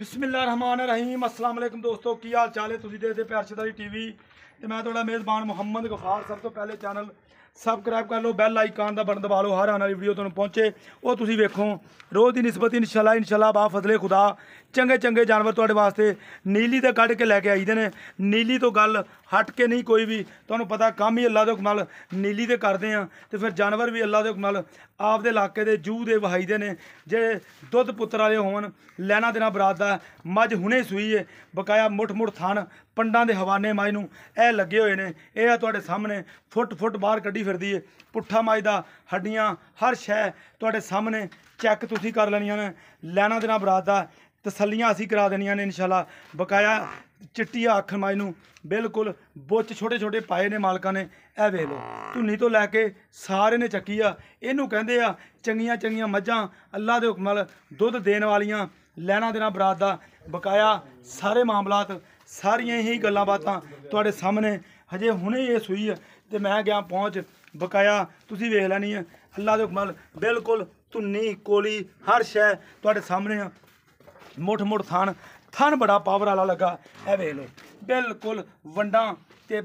बिस्मिल्लाहिर्रहमानिर्रहीम अस्सलाम वालेकुम दोस्तों की हाल चाल है तुसीं देखदे पे अर्शदारी टीवी ते मैं तुहाडा मेज़बान मुहम्मद गफार। सब तो पहले चैनल सबसक्राइब कर लो, बैल आइकान का बटन दबा लो, हर आने वाली वीडियो तुहानूं पहुंचे वो तुसीं वेखो। रोज़ की निस्बत इंशाल्लाह बा फजले खुदा चंगे चंगे जानवर तुहाडे वास्ते नीली ते कढ़ के लैके आईदे ने। नीली तो गल हट के नहीं कोई भी, तुहानूं पता काम ही अल्लाह दे हुक्म नाल नीली ते करदे आ ते फिर जानवर भी अल्लाह दे हुक्म नाल आपदे इलाके दे जूह दे वहाईदे ने। जे दुध पुत्तर वाले होवन लैना देना बरात दा मझ हुणे सूई है बकाया मुठ मुठ थन पंडां दे हवाने मझ नूं ए लगे हुए ने। यह तुहाडे सामने फुट फुट बाहर कड्ढी फिरदी है पुट्ठा मझ दा हड्डियां हर शै तुहाडे सामने चैक तुसीं कर लैनियां ने। लैना देना बरात दा तसल्लियां असीं करा देनियां ने इंशाल्लाह। बकाया चिट्टी अख मझ नूं बिल्कुल बुच छोटे छोटे पाए ने मालकां ने। ए वे लो धुन्नी तो लैके सारे ने चक्की आ। इनू कहंदे आ चंगियां चंगियां मझां अल्लाह दे हुक्म नाल दुध देण वालियां। लैना देना बरात दा बकाया सारे मामलात सारियां ही गल्लां बातां तुहाडे सामने हजे हुणे ये सूई है ते मैं गया पहुंच बकाया तुसीं वेख लैनी है अल्लाह दे हुक्म नाल बिल्कुल धुन्नी कोली हर शै तुहाडे सामने आ। मुठ मुठ थन थन बड़ा पावर वाला लगा। ए वेख लो बिल्कुल वंडा ते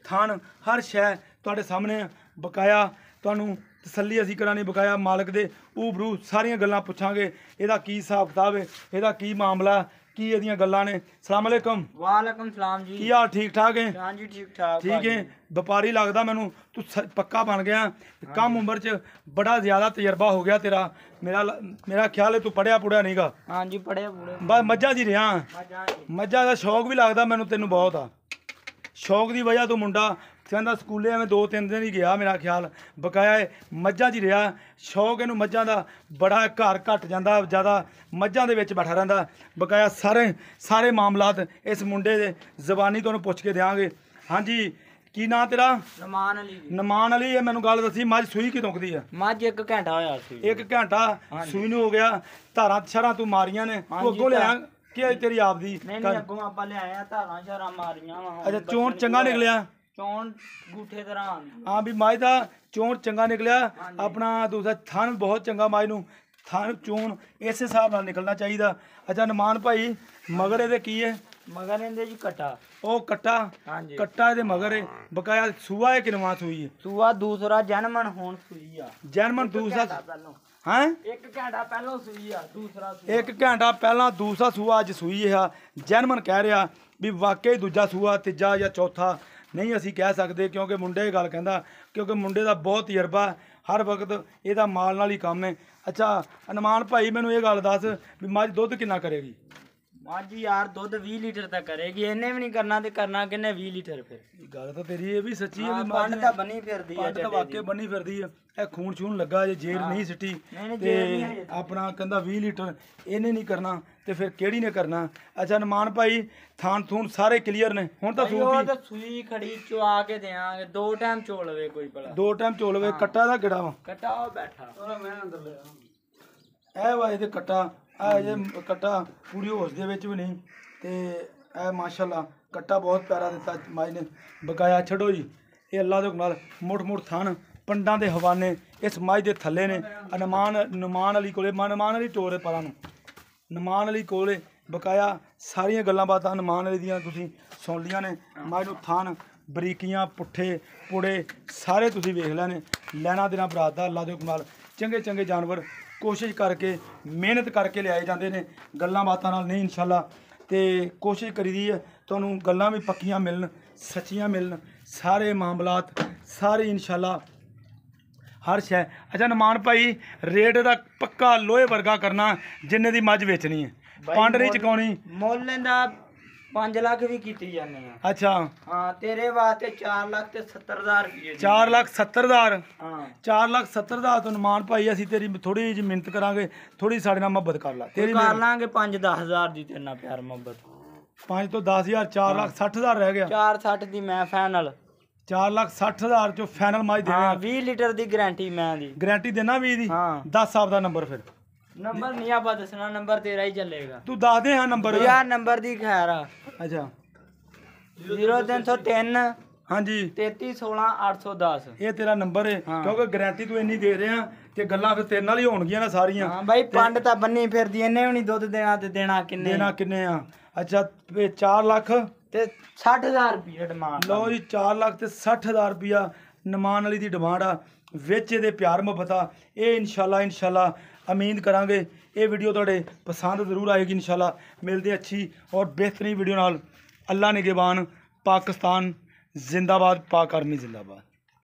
थन हर शै तुहाडे सामने बकाया तुहानूं तसल्ली असीं करानी। बकाया मालक दे ऊबरू सारियां गल्लां पुछांगे इहदा की हिसाब किताब है, इहदा की मामला की इहदियां गल्लां ने। सलाम अलैकुम। वालेकुम सलाम जी। की हाल ठीक ठाक है? हाँ जी ठीक ठाक ठीक है। व्यापारी लगदा मैनू तू पक्का बन गया। कम उम्र च बड़ा ज़्यादा तजर्बा हो गया तेरा। मेरा ख्याल है तू पढ़िया पुढ़िया नहीं गा। हाँ जी पढ़े पूरे बस मज्झां च रहा मज्झां का शौक भी लगदा मैनू तैनू बहुत आ। शौक की वजह तो मुंडा कहंदा स्कूले मैं 2-3 दिन ही गया मेरा ख्याल। बकाया मज्झां च रहा शौक इनू मज्झां का बड़ा। घर घट जाता ज़्यादा मज्झां दे विच बैठा रहिंदा। बकाया सारे मामलात इस मुंडे दे जबानी तुहानूं पुछ के देंगे। हाँ जी की नाम तेरा? नमान अली। नमान अली है। मैनू गल दसी मझ सूई कितों दी है? मझ 1 घंटा होया सी। 1 घंटा सूई नूं हो गया। धारां शरां तू मारियां ने तू अगों लिया कि तेरी आप दी? नहीं अगों आपां ले आए धारां शारां मारियां वा। अच्छा चोण चंगा निकलिया? चोण गूठे तरह हाँ भी मझ का चोण चंगा निकलिया। अपना दूसरा थन बहुत चंगा मझ नूं थन चोण इस हिसाब नाल निकलना चाहिए। अच्छा नमान भाई मगर ये की है? मगर इहदे जी कट्टा ओ कट्टा। हाँ जी कट्टा ये मगर है बकाया सूआ है किनवा सूई है? सूआ दूसरा जनमन होण सूई आ। जनमन दूसरा हैं 1 घंटा पहलों सूई आ दूसरा 1 घंटा पहला दूसरा सूआ अज सूई है। जनमन कह रहा भी वाकई दूजा सूआ तीजा या चौथा नहीं असी कह सकते क्योंकि मुंडे गल कहंदा क्योंकि मुंडे का बहुत तजर्बा हर वक्त यदा माल नाल ही काम है। अच्छा अनमान भाई मैनू ये गल दस भी मझ दुध किन्ना करेगी? मझ यार दुध 20 लीटर तक करेगी। इन्हें भी नहीं करना ते करना किन्ने 20 लीटर फिर। गल तो तेरी ये भी सच्ची है। पंड तां बनी फिरदी है तो वाकई बनी फिरदी है। ਇਹ खून छून लगा जे जेर नहीं सिटी ते अपना कहंदा 20 लीटर इन्हें नहीं करना ते फिर केड़ी ने करना। अच्छा नमान भाई थान थून सारे क्लीयर ने हुण तां सूई खड़ी चवा के देंगे 2 टाइम चोलवे कोई भला 2 टाइम चोलवे। कट्टा दा किड़ा वा? कट्टा ओ बैठा मैं अंदर ले ए वा इहदे कट्टा आ जे कट्टा पूरी होश दे विच भी नहीं ते ए माशाअल्लाह कट्टा बहुत प्यारा दिता माई ने। बकाया छड़ो जी ये अल्लाह दे हुक्म नाल मुठ मुठ थान पंडां दे हवाने इस मझ दे थल्ले ने। नमान अली कोले नमान अली टोरे परां नूं नमान अली कोले बकाया सारियां गल्लां बातां नमान अली दियां तुसीं सुन लियां ने। मझ नूं थान बरीकियां पुट्ठे पुड़े सारे तुसीं वेख लैने। लैना देना बरात दा अल्लाह दे हुक्म नाल चंगे चंगे जानवर कोशिश करके मेहनत करके लियाए जाते हैं गल्लां बातां नाल नहीं इंशाल्लाह। तो कोशिश करी दी है तुहानूं गल्लां भी पक्कियां मिलन सच्चियां मिलन सारे मामलात सारे इंशाल्लाह हर शै। अच्छा नमान भाई रेट दा पक्का लोहे वर्गा करना जिन्ने दी मझ वेचनी है पंड नहीं चुकाउणी। मुੱਲ ਇਹਦਾ 5 ਲੱਖ भी कीती जाने आ। अच्छा हाँ तेरे वास्ते 4 ਲੱਖ ਤੇ 70,000 रुपये। 4,70,000? हाँ 4,70,000 तो नमान भाई असीं तेरी थोड़ी जी मिन्नत करांगे थोड़ी साडे नाल मुहब्बत कर ला तेरी कर लांगे 5-10 हज़ार दी तेरे नाल प्यार मुहब्बत। 5 तो 10,000 4,60,000 रह गया। 460 दी मैं फाइनल 4,60,000 चो फाइनल मझ हाँ देना। 20 लीटर दी गारंटी मैं दी गारंटी देना 20 दी। हाँ 10 आपदा नंबर फिर नंबर नहीं आप दसना नंबर तेरा ही चलेगा। तू दस दे हाँ नंबर यार नंबर दी खैर आ। अच्छा 0303 ਹਾਂਜੀ 33 16 810। ਇਹ ਤੇਰਾ ਨੰਬਰ ਹੈ, ਹਾਂ। ਕਿਉਂਕਿ ਗਾਰੰਟੀ ਤੂੰ ਇੰਨੀ ਦੇ ਰਿਹਾ ਤੇ ਗੱਲਾਂ ਫਿਰ ਤੇਰੇ ਨਾਲ ਹੀ ਹੋਣਗੀਆਂ ਨਾ ਸਾਰੀਆਂ। ਹਾਂ ਬਾਈ ਪੰਡ ਤਾਂ ਬੰਨੀ ਫਿਰਦੀ, ਇਹਨੇ ਵੀ ਨਹੀਂ ਦੁੱਧ ਦੇਣਾ ਤੇ ਦੇਣਾ ਕਿੰਨੇ? ਦੇਣਾ ਕਿੰਨੇ ਆ? ਅੱਛਾ 4 ਲੱਖ ਤੇ 60000 ਰੁਪਏ ਡਿਮਾਂਡ। ਲਓ ਜੀ 4 ਲੱਖ ਤੇ 60000 ਰੁਪਿਆ ਨਮਾਨ ਵਾਲੀ ਦੀ ਡਿਮਾਂਡ ਆ। ਵਿੱਚ ਇਹਦੇ ਪਿਆਰ ਮੁਹੱਬਤ ਆ। ਇਹ ਇਨਸ਼ਾਅੱਲਾ ਉਮੀਦ ਕਰਾਂਗੇ ਇਹ ਵੀਡੀਓ ਤੁਹਾਡੇ ਪਸੰਦ ਜ਼ਰੂਰ ਆਏਗੀ। ਇਨਸ਼ਾਅੱਲਾ ਮਿਲਦੇ ਅੱਛੀ ਔਰ ਬਿਹਤਰੀਨ ਵੀਡੀਓ ਨਾਲ। ਅੱਲਾ ਨਿਗਹਿਬਾਨ। ਪਾਕਿਸਤਾਨ ਜ਼ਿੰਦਾਬਾਦ। ਪਾਕ ਆਰਮੀ ਜ਼ਿੰਦਾਬਾਦ।